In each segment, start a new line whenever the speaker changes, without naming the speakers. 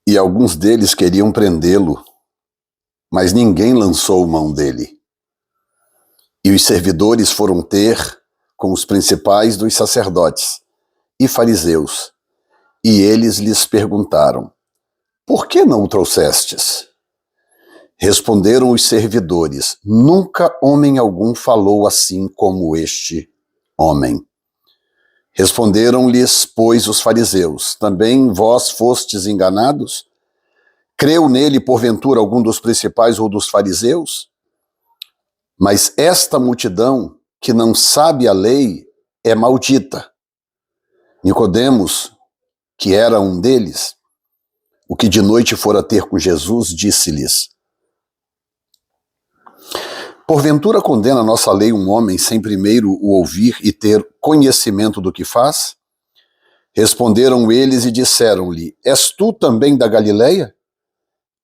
E alguns deles queriam prendê-lo, mas ninguém lançou mão dele. E os servidores foram ter com os principais dos sacerdotes e fariseus, e eles lhes perguntaram: por que não o trouxestes? Responderam os servidores: nunca homem algum falou assim como este homem. Responderam-lhes, pois, os fariseus: também vós fostes enganados? Creu nele, porventura, algum dos principais ou dos fariseus? Mas esta multidão, que não sabe a lei, é maldita. Nicodemos, que era um deles, o que de noite fora ter com Jesus, disse-lhes: porventura condena a nossa lei um homem sem primeiro o ouvir e ter conhecimento do que faz? Responderam eles e disseram-lhe: és tu também da Galileia?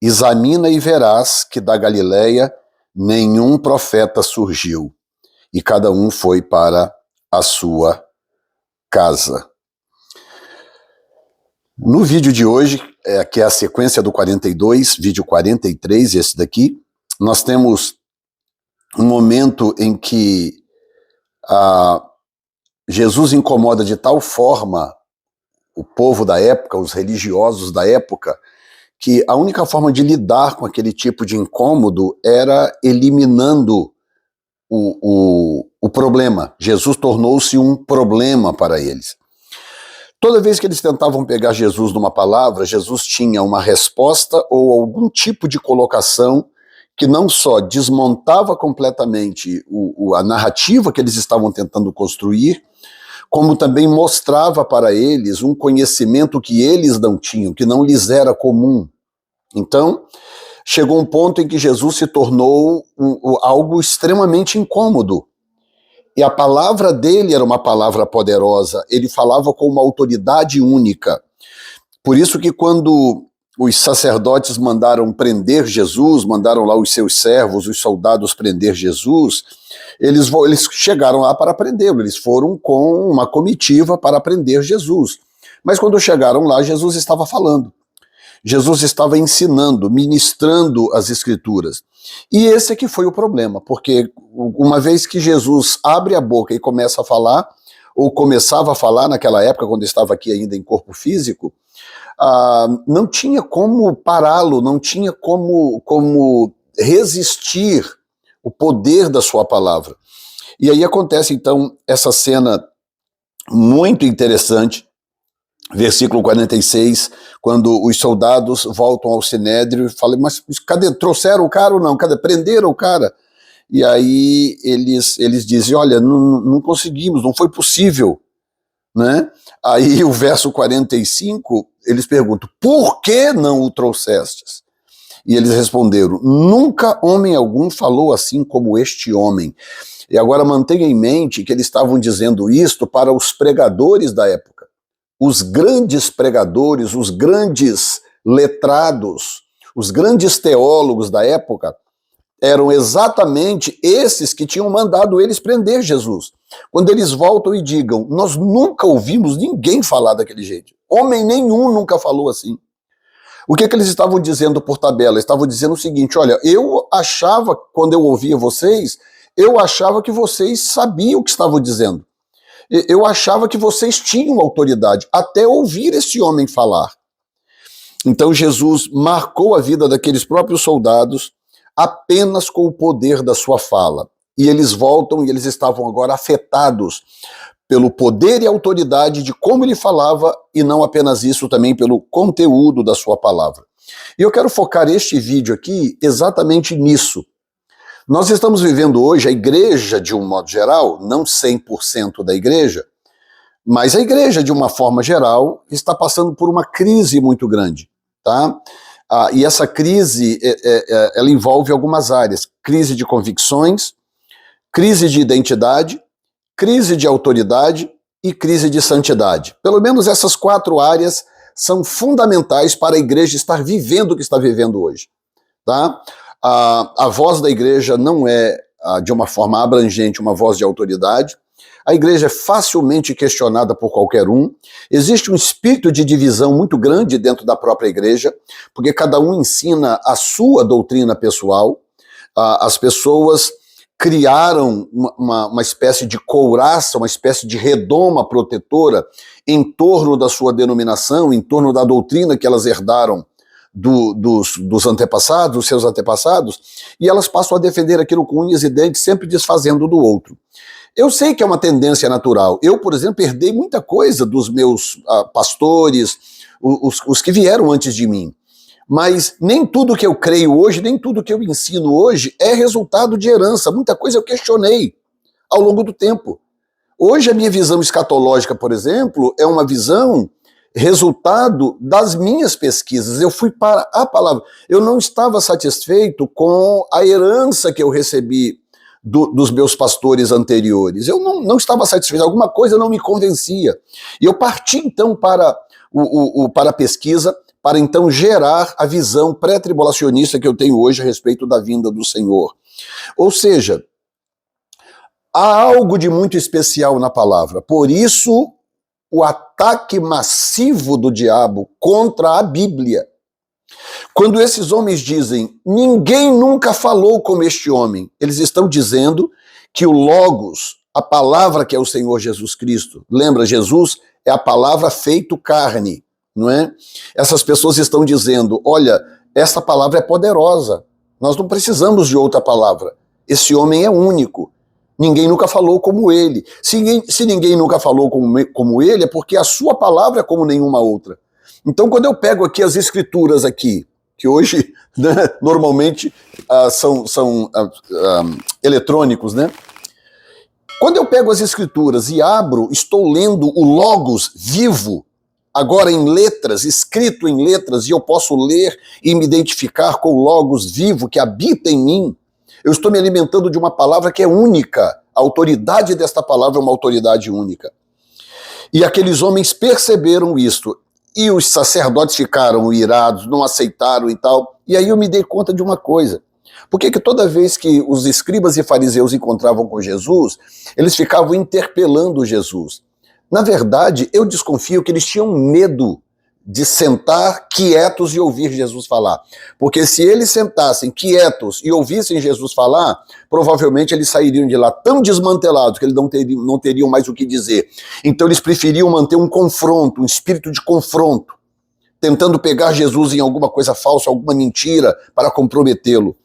Examina e verás que da Galileia nenhum profeta surgiu, e cada um foi para a sua casa. No vídeo de hoje, que é a sequência do 42, vídeo 43, esse daqui, nós temos um momento em que Jesus incomoda de tal forma o povo da época, os religiosos da época, que a única forma de lidar com aquele tipo de incômodo era eliminando o problema. Jesus tornou-se um problema para eles. Toda vez que eles tentavam pegar Jesus numa palavra, Jesus tinha uma resposta ou algum tipo de colocação que não só desmontava completamente a narrativa que eles estavam tentando construir, como também mostrava para eles um conhecimento que eles não tinham, que não lhes era comum. Então, chegou um ponto em que Jesus se tornou algo extremamente incômodo. E a palavra dele era uma palavra poderosa, ele falava com uma autoridade única. Por isso que quando os sacerdotes mandaram prender Jesus, mandaram lá os seus servos, os soldados prender Jesus, eles chegaram lá para prendê-lo, eles foram com uma comitiva para prender Jesus. Mas quando chegaram lá, Jesus estava falando. Jesus estava ensinando, ministrando as Escrituras. E esse é que foi o problema, porque uma vez que Jesus abre a boca e começa a falar, ou começava a falar naquela época, quando estava aqui ainda em corpo físico, não tinha como pará-lo, não tinha como resistir o poder da sua palavra. E aí acontece então essa cena muito interessante, versículo 46, quando os soldados voltam ao Sinédrio e falam: mas cadê? Trouxeram o cara ou não? Cadê? Prenderam o cara? E aí eles dizem: olha, não conseguimos, não foi possível, né? Aí o verso 45, eles perguntam: por que não o trouxestes? E eles responderam: nunca homem algum falou assim como este homem. E agora mantenha em mente que eles estavam dizendo isto para os pregadores da época. Os grandes pregadores, os grandes letrados, os grandes teólogos da época eram exatamente esses que tinham mandado eles prender Jesus. Quando eles voltam e digam: nós nunca ouvimos ninguém falar daquele jeito. Homem nenhum nunca falou assim. O que eles estavam dizendo por tabela? Estavam dizendo o seguinte: olha, eu achava, quando eu ouvia vocês, eu achava que vocês sabiam o que estavam dizendo. Eu achava que vocês tinham autoridade, até ouvir esse homem falar. Então Jesus marcou a vida daqueles próprios soldados apenas com o poder da sua fala. E eles voltam e eles estavam agora afetados pelo poder e autoridade de como ele falava, e não apenas isso, também pelo conteúdo da sua palavra. E eu quero focar este vídeo aqui exatamente nisso. Nós estamos vivendo hoje, a igreja de um modo geral, não 100% da igreja, mas a igreja de uma forma geral está passando por uma crise muito grande, tá? E essa crise, ela envolve algumas áreas: crise de convicções, crise de identidade, crise de autoridade e crise de santidade. Pelo menos essas 4 áreas são fundamentais para a igreja estar vivendo o que está vivendo hoje, tá? A voz da igreja não é, de uma forma abrangente, uma voz de autoridade. a igreja é facilmente questionada por qualquer um, existe um espírito de divisão muito grande dentro da própria igreja, porque cada um ensina a sua doutrina pessoal, as pessoas criaram uma espécie de couraça, uma espécie de redoma protetora em torno da sua denominação, em torno da doutrina que elas herdaram dos antepassados, dos seus antepassados, e elas passam a defender aquilo com unhas e dentes, sempre desfazendo do outro. Eu sei que é uma tendência natural. Eu, por exemplo, herdei muita coisa dos meus pastores, os que vieram antes de mim. Mas nem tudo que eu creio hoje, nem tudo que eu ensino hoje é resultado de herança. Muita coisa eu questionei ao longo do tempo. Hoje a minha visão escatológica, por exemplo, é uma visão resultado das minhas pesquisas. Eu fui para a palavra. Eu não estava satisfeito com a herança que eu recebi dos meus pastores anteriores. Eu não estava satisfeito. Alguma coisa não me convencia. E eu parti então para a pesquisa, para então gerar a visão pré-tribulacionista que eu tenho hoje a respeito da vinda do Senhor. Ou seja, há algo de muito especial na palavra. Por isso, o ataque massivo do diabo contra a Bíblia. Quando esses homens dizem, ninguém nunca falou como este homem, eles estão dizendo que o Logos, a palavra que é o Senhor Jesus Cristo, lembra, Jesus é a palavra feito carne, não é? Essas pessoas estão dizendo, olha, essa palavra é poderosa, nós não precisamos de outra palavra, esse homem é único, ninguém nunca falou como ele. Se ninguém nunca falou como ele, é porque a sua palavra é como nenhuma outra. Então, quando eu pego aqui as escrituras aqui, que hoje, né, normalmente são eletrônicos, né? Quando eu pego as escrituras e abro, estou lendo o Logos vivo, agora em letras, escrito em letras, e eu posso ler e me identificar com o Logos vivo que habita em mim, eu estou me alimentando de uma palavra que é única. A autoridade desta palavra é uma autoridade única. E aqueles homens perceberam isto. E os sacerdotes ficaram irados, não aceitaram e tal. E aí eu me dei conta de uma coisa. Por que toda vez que os escribas e fariseus encontravam com Jesus, eles ficavam interpelando Jesus? Na verdade, eu desconfio que eles tinham medo de sentar quietos e ouvir Jesus falar. Porque se eles sentassem quietos e ouvissem Jesus falar, provavelmente eles sairiam de lá tão desmantelados que eles não teriam mais o que dizer. Então eles preferiam manter um confronto, um espírito de confronto, tentando pegar Jesus em alguma coisa falsa, alguma mentira para comprometê-lo.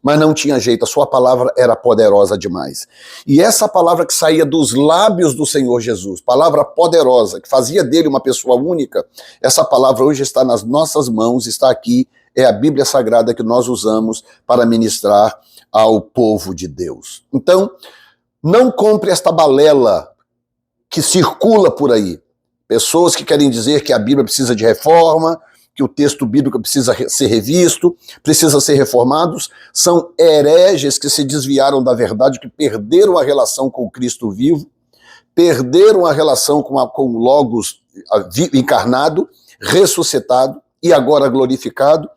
Mas não tinha jeito, a sua palavra era poderosa demais. E essa palavra que saía dos lábios do Senhor Jesus, palavra poderosa, que fazia dele uma pessoa única, essa palavra hoje está nas nossas mãos, está aqui, é a Bíblia Sagrada que nós usamos para ministrar ao povo de Deus. Então, não compre esta balela que circula por aí. Pessoas que querem dizer que a Bíblia precisa de reforma, que o texto bíblico precisa ser revisto, precisa ser reformados, são hereges que se desviaram da verdade, que perderam a relação com o Cristo vivo, perderam a relação com o Logos encarnado, ressuscitado e agora glorificado,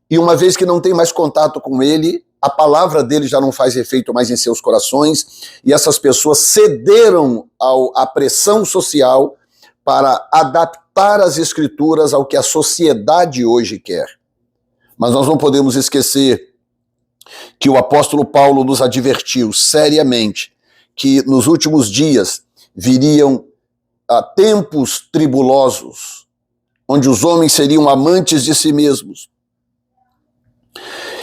e uma vez que não tem mais contato com ele, a palavra dele já não faz efeito mais em seus corações, e essas pessoas cederam à pressão social para adaptar as escrituras ao que a sociedade hoje quer. Mas nós não podemos esquecer que o apóstolo Paulo nos advertiu seriamente que nos últimos dias viriam tempos tribulosos, onde os homens seriam amantes de si mesmos.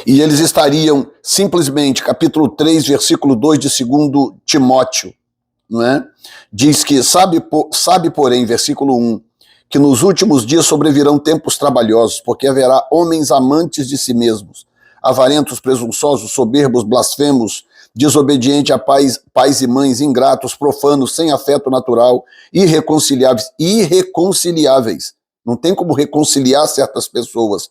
E eles estariam simplesmente, capítulo 3, versículo 2 de 2 Timóteo, não é? Diz que, sabe porém, versículo 1, que nos últimos dias sobrevirão tempos trabalhosos, porque haverá homens amantes de si mesmos, avarentos, presunçosos, soberbos, blasfemos, desobedientes a pais e mães, ingratos, profanos, sem afeto natural, irreconciliáveis. Não tem como reconciliar certas pessoas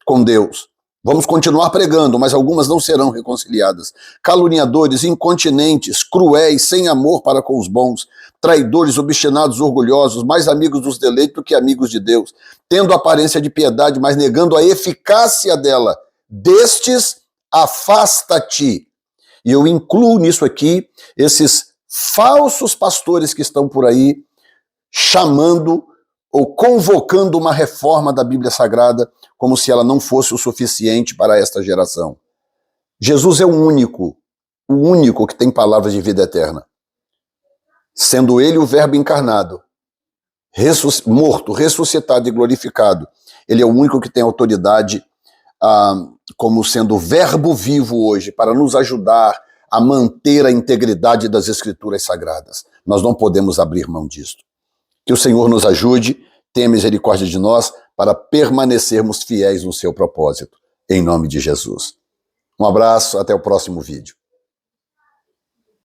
com Deus. Vamos continuar pregando, mas algumas não serão reconciliadas. Caluniadores, incontinentes, cruéis, sem amor para com os bons, traidores, obstinados, orgulhosos, mais amigos dos deleitos do que amigos de Deus, tendo aparência de piedade, mas negando a eficácia dela. Destes, afasta-te. E eu incluo nisso aqui esses falsos pastores que estão por aí chamando ou convocando uma reforma da Bíblia Sagrada como se ela não fosse o suficiente para esta geração. Jesus é o único que tem palavras de vida eterna. Sendo ele o verbo encarnado, morto, ressuscitado e glorificado, ele é o único que tem autoridade como sendo o verbo vivo hoje para nos ajudar a manter a integridade das Escrituras Sagradas. Nós não podemos abrir mão disso. Que o Senhor nos ajude, tenha misericórdia de nós para permanecermos fiéis no seu propósito. Em nome de Jesus. Um abraço, até o próximo vídeo.